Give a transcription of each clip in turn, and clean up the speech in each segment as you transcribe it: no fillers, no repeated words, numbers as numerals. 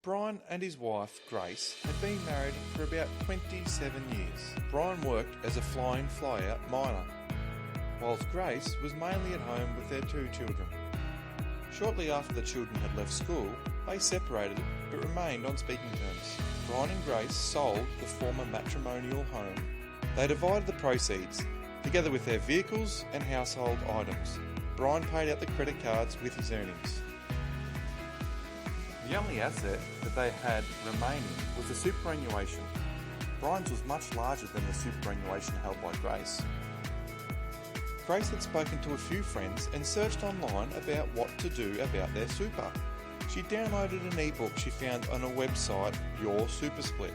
Brian and his wife, Grace, had been married for about 27 years. Brian worked as a fly-in fly-out miner, whilst Grace was mainly at home with their 2 children. Shortly after the children had left school, they separated but remained on speaking terms. Brian and Grace sold the former matrimonial home. They divided the proceeds, together with their vehicles and household items. Brian paid out the credit cards with his earnings. The only asset that they had remaining was the superannuation. Brian's was much larger than the superannuation held by Grace. Grace had spoken to a few friends and searched online about what to do about their super. She downloaded an ebook she found on a website, Your Super Split.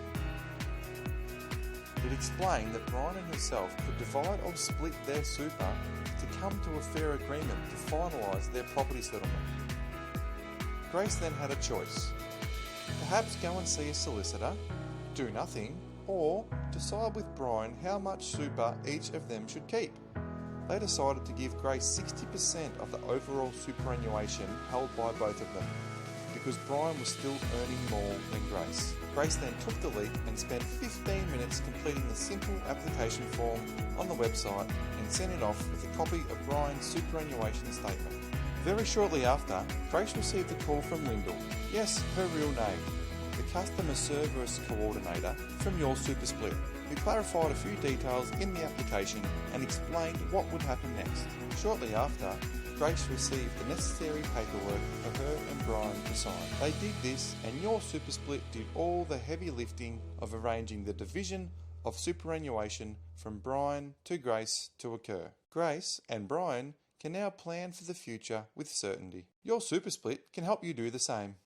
It explained that Brian and herself could divide or split their super to come to a fair agreement to finalise their property settlement. Grace then had a choice. Perhaps go and see a solicitor, do nothing, or decide with Brian how much super each of them should keep. They decided to give Grace 60% of the overall superannuation held by both of them, because Brian was still earning more than Grace. Grace then took the leap and spent 15 minutes completing the simple application form on the website and sent it off with a copy of Brian's superannuation statement. Very shortly after, Grace received a call from Lyndall, yes, her real name, the customer service coordinator from Your Super Split, who clarified a few details in the application and explained what would happen next. Shortly after, Grace received the necessary paperwork for her and Brian to sign. They did this, and Your Super Split did all the heavy lifting of arranging the division of superannuation from Brian to Grace to occur. Grace and Brian can now plan for the future with certainty. Your Super Split can help you do the same.